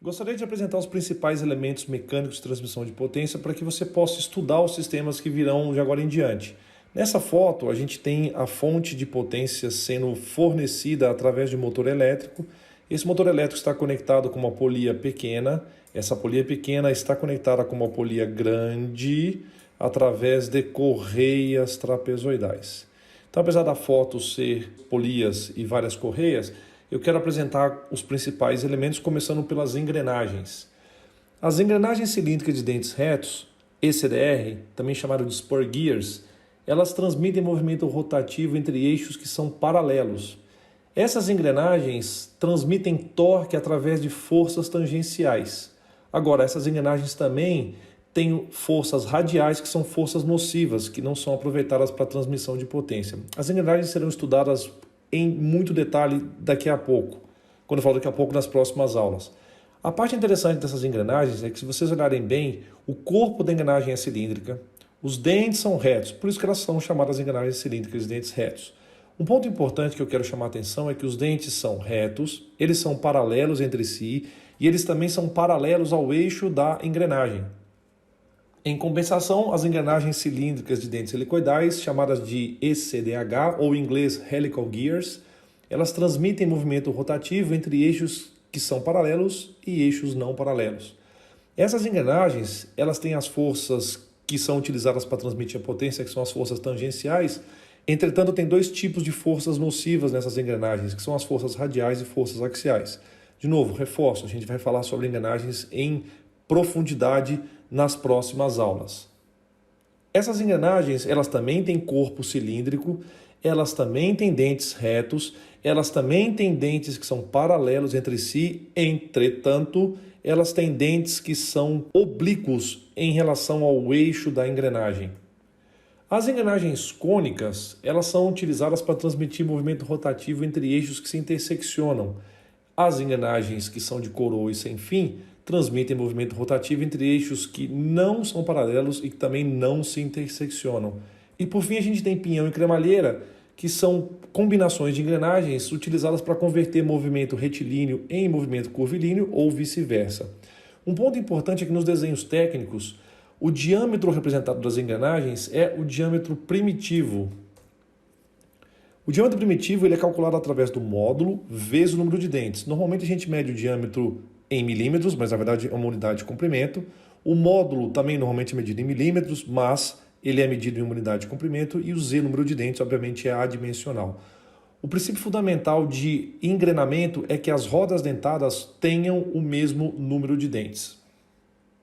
Gostaria de apresentar os principais elementos mecânicos de transmissão de potência para que você possa estudar os sistemas que virão de agora em diante. Nessa foto, a gente tem a fonte de potência sendo fornecida através de motor elétrico. Esse motor elétrico está conectado com uma polia pequena. Essa polia pequena está conectada com uma polia grande através de correias trapezoidais. Então, apesar da foto ser polias e várias correias, eu quero apresentar os principais elementos, começando pelas engrenagens. As engrenagens cilíndricas de dentes retos, ECDR, também chamado de spur gears, elas transmitem movimento rotativo entre eixos que são paralelos. Essas engrenagens transmitem torque através de forças tangenciais. Agora, essas engrenagens também têm forças radiais, que são forças nocivas, que não são aproveitadas para a transmissão de potência. As engrenagens serão estudadas em muito detalhe daqui a pouco, quando eu falo daqui a pouco nas próximas aulas. A parte interessante dessas engrenagens é que, se vocês olharem bem, o corpo da engrenagem é cilíndrica, os dentes são retos, por isso que elas são chamadas engrenagens cilíndricas de dentes retos. Um ponto importante que eu quero chamar a atenção é que os dentes são retos, eles são paralelos entre si e eles também são paralelos ao eixo da engrenagem. Em compensação, as engrenagens cilíndricas de dentes helicoidais, chamadas de ECDH ou em inglês Helical Gears, elas transmitem movimento rotativo entre eixos que são paralelos e eixos não paralelos. Essas engrenagens, elas têm as forças que são utilizadas para transmitir a potência, que são as forças tangenciais. Entretanto, tem dois tipos de forças nocivas nessas engrenagens, que são as forças radiais e forças axiais. De novo, reforço, a gente vai falar sobre engrenagens em profundidade nas próximas aulas. Essas engrenagens, elas também têm corpo cilíndrico, elas também têm dentes retos, elas também têm dentes que são paralelos entre si, entretanto, elas têm dentes que são oblíquos em relação ao eixo da engrenagem. As engrenagens cônicas, elas são utilizadas para transmitir movimento rotativo entre eixos que se interseccionam. As engrenagens que são de coroa e sem fim transmitem movimento rotativo entre eixos que não são paralelos e que também não se interseccionam. E por fim a gente tem pinhão e cremalheira, que são combinações de engrenagens utilizadas para converter movimento retilíneo em movimento curvilíneo ou vice-versa. Um ponto importante é que nos desenhos técnicos, o diâmetro representado das engrenagens é o diâmetro primitivo. O diâmetro primitivo ele é calculado através do módulo vezes o número de dentes. Normalmente a gente mede o diâmetro em milímetros, mas na verdade é uma unidade de comprimento. O módulo também normalmente é medido em milímetros, mas ele é medido em uma unidade de comprimento, e o Z, número de dentes, obviamente é adimensional. O princípio fundamental de engrenamento é que as rodas dentadas tenham o mesmo número de dentes.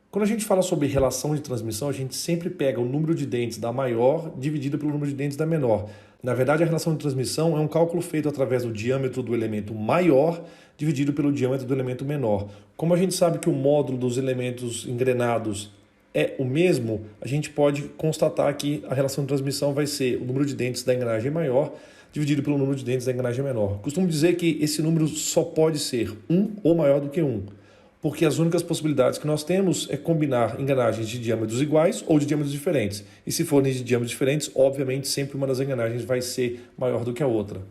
Quando a gente fala sobre relação de transmissão, a gente sempre pega o número de dentes da maior dividido pelo número de dentes da menor. Na verdade, a relação de transmissão é um cálculo feito através do diâmetro do elemento maior dividido pelo diâmetro do elemento menor. Como a gente sabe que o módulo dos elementos engrenados é o mesmo, a gente pode constatar que a relação de transmissão vai ser o número de dentes da engrenagem maior dividido pelo número de dentes da engrenagem menor. Costumo dizer que esse número só pode ser 1 ou maior do que 1. Porque as únicas possibilidades que nós temos é combinar engrenagens de diâmetros iguais ou de diâmetros diferentes. E se forem de diâmetros diferentes, obviamente sempre uma das engrenagens vai ser maior do que a outra.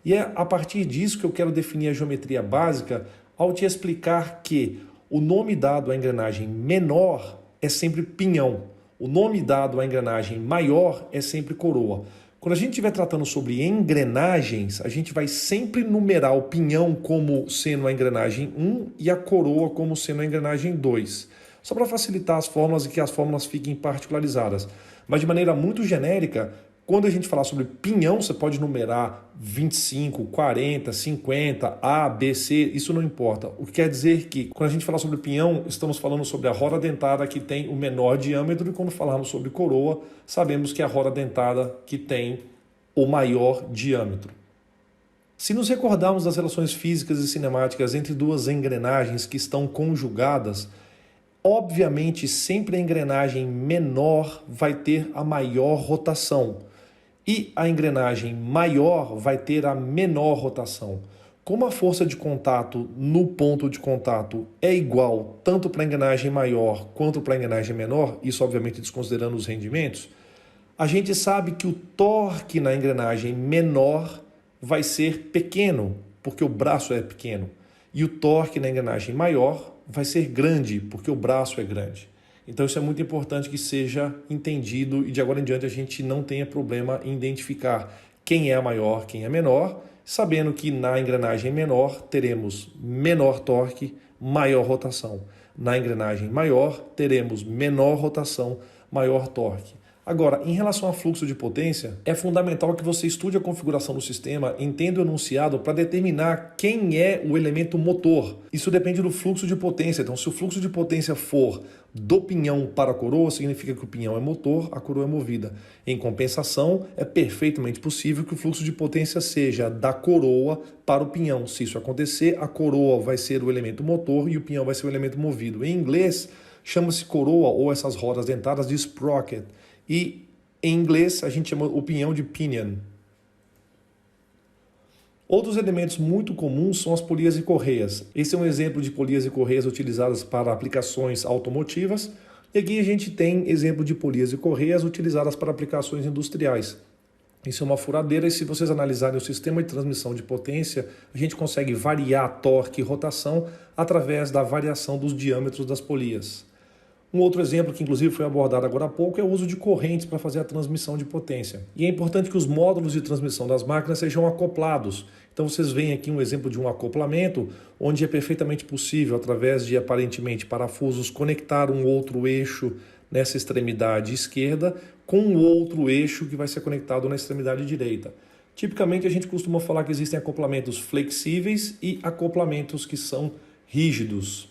E é a partir disso que eu quero definir a geometria básica ao te explicar que o nome dado à engrenagem menor é sempre pinhão. O nome dado à engrenagem maior é sempre coroa. Quando a gente estiver tratando sobre engrenagens, a gente vai sempre numerar o pinhão como sendo a engrenagem 1 e a coroa como sendo a engrenagem 2. Só para facilitar as fórmulas e que as fórmulas fiquem particularizadas. Mas de maneira muito genérica, quando a gente falar sobre pinhão, você pode numerar 25, 40, 50, A, B, C, isso não importa. O que quer dizer que, quando a gente falar sobre pinhão, estamos falando sobre a roda dentada que tem o menor diâmetro, e quando falarmos sobre coroa, sabemos que é a roda dentada que tem o maior diâmetro. Se nos recordarmos das relações físicas e cinemáticas entre duas engrenagens que estão conjugadas, obviamente sempre a engrenagem menor vai ter a maior rotação e a engrenagem maior vai ter a menor rotação. Como a força de contato no ponto de contato é igual tanto para a engrenagem maior quanto para a engrenagem menor, isso obviamente desconsiderando os rendimentos, a gente sabe que o torque na engrenagem menor vai ser pequeno, porque o braço é pequeno, e o torque na engrenagem maior vai ser grande, porque o braço é grande. Então isso é muito importante que seja entendido e de agora em diante a gente não tenha problema em identificar quem é a maior, quem é menor, sabendo que na engrenagem menor teremos menor torque, maior rotação. Na engrenagem maior teremos menor rotação, maior torque. Agora, em relação a fluxo de potência, é fundamental que você estude a configuração do sistema, entenda o enunciado para determinar quem é o elemento motor. Isso depende do fluxo de potência. Então, se o fluxo de potência for do pinhão para a coroa, significa que o pinhão é motor, a coroa é movida. Em compensação, é perfeitamente possível que o fluxo de potência seja da coroa para o pinhão. Se isso acontecer, a coroa vai ser o elemento motor e o pinhão vai ser o elemento movido. Em inglês, chama-se coroa ou essas rodas dentadas de sprocket. E em inglês a gente chama o pinhão de pinion. Outros elementos muito comuns são as polias e correias. Esse é um exemplo de polias e correias utilizadas para aplicações automotivas. E aqui a gente tem exemplo de polias e correias utilizadas para aplicações industriais. Isso é uma furadeira e se vocês analisarem o sistema de transmissão de potência, a gente consegue variar torque e rotação através da variação dos diâmetros das polias. Um outro exemplo que inclusive foi abordado agora há pouco é o uso de correntes para fazer a transmissão de potência. E é importante que os módulos de transmissão das máquinas sejam acoplados. Então vocês veem aqui um exemplo de um acoplamento, onde é perfeitamente possível, através de aparentemente parafusos, conectar um outro eixo nessa extremidade esquerda com um outro eixo que vai ser conectado na extremidade direita. Tipicamente a gente costuma falar que existem acoplamentos flexíveis e acoplamentos que são rígidos.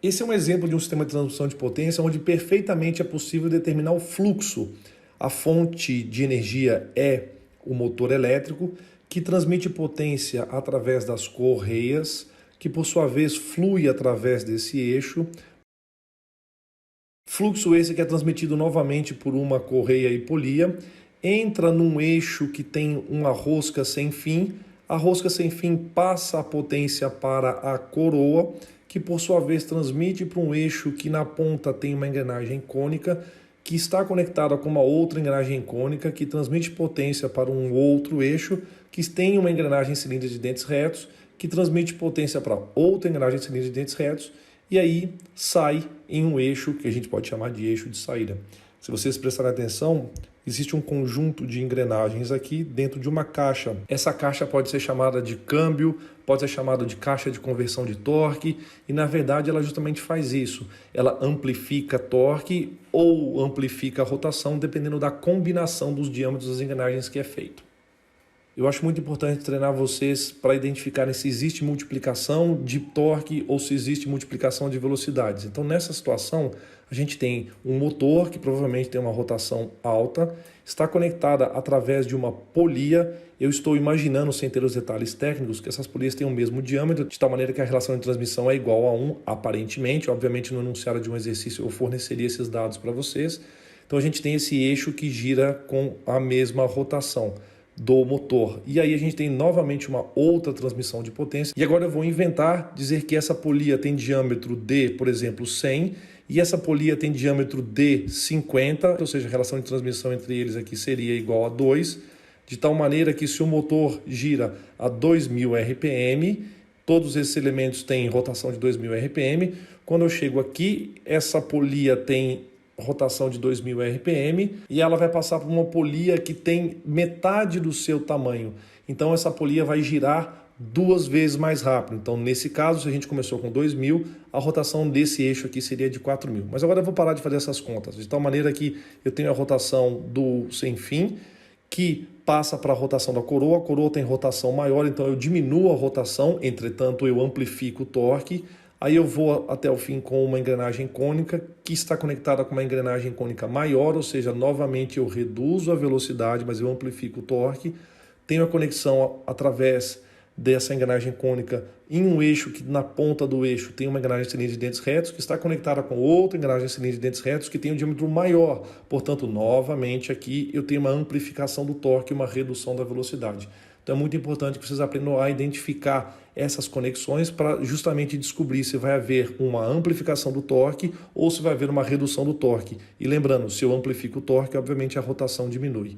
Esse é um exemplo de um sistema de transmissão de potência onde perfeitamente é possível determinar o fluxo. A fonte de energia é o motor elétrico, que transmite potência através das correias, que por sua vez flui através desse eixo. Fluxo esse que é transmitido novamente por uma correia e polia, entra num eixo que tem uma rosca sem fim. A rosca sem fim passa a potência para a coroa, que por sua vez transmite para um eixo que na ponta tem uma engrenagem cônica, que está conectada com uma outra engrenagem cônica, que transmite potência para um outro eixo, que tem uma engrenagem cilíndrica de dentes retos, que transmite potência para outra engrenagem cilíndrica de dentes retos, e aí sai em um eixo que a gente pode chamar de eixo de saída. Se vocês prestarem atenção, existe um conjunto de engrenagens aqui dentro de uma caixa. Essa caixa pode ser chamada de câmbio, pode ser chamada de caixa de conversão de torque, e na verdade ela justamente faz isso. Ela amplifica torque ou amplifica a rotação, dependendo da combinação dos diâmetros das engrenagens que é feito. Eu acho muito importante treinar vocês para identificarem se existe multiplicação de torque ou se existe multiplicação de velocidades. Então, nessa situação, a gente tem um motor que provavelmente tem uma rotação alta, está conectada através de uma polia. Eu estou imaginando, sem ter os detalhes técnicos, que essas polias têm o mesmo diâmetro, de tal maneira que a relação de transmissão é igual a 1, aparentemente. Obviamente, no enunciado de um exercício eu forneceria esses dados para vocês. Então, a gente tem esse eixo que gira com a mesma rotação do motor. E aí a gente tem novamente uma outra transmissão de potência. E agora eu vou inventar, dizer que essa polia tem diâmetro de, por exemplo, 100, e essa polia tem diâmetro de 50, ou seja, a relação de transmissão entre eles aqui seria igual a 2, de tal maneira que se o motor gira a 2000 RPM, todos esses elementos têm rotação de 2000 RPM, quando eu chego aqui, essa polia tem rotação de 2000 RPM e ela vai passar por uma polia que tem metade do seu tamanho. Então essa polia vai girar 2 vezes mais rápido. Então nesse caso, se a gente começou com 2000, a rotação desse eixo aqui seria de 4000. Mas agora eu vou parar de fazer essas contas, de tal maneira que eu tenho a rotação do sem fim, que passa para a rotação da coroa. A coroa tem rotação maior, então eu diminuo a rotação, entretanto eu amplifico o torque. Aí eu vou até o fim com uma engrenagem cônica que está conectada com uma engrenagem cônica maior, ou seja, novamente eu reduzo a velocidade, mas eu amplifico o torque. Tenho a conexão através dessa engrenagem cônica em um eixo que na ponta do eixo tem uma engrenagem cilíndrica de dentes retos que está conectada com outra engrenagem cilíndrica de dentes retos que tem um diâmetro maior. Portanto, novamente aqui eu tenho uma amplificação do torque e uma redução da velocidade. Então é muito importante que vocês aprendam a identificar essas conexões para justamente descobrir se vai haver uma amplificação do torque ou se vai haver uma redução do torque. E lembrando, se eu amplifico o torque, obviamente a rotação diminui.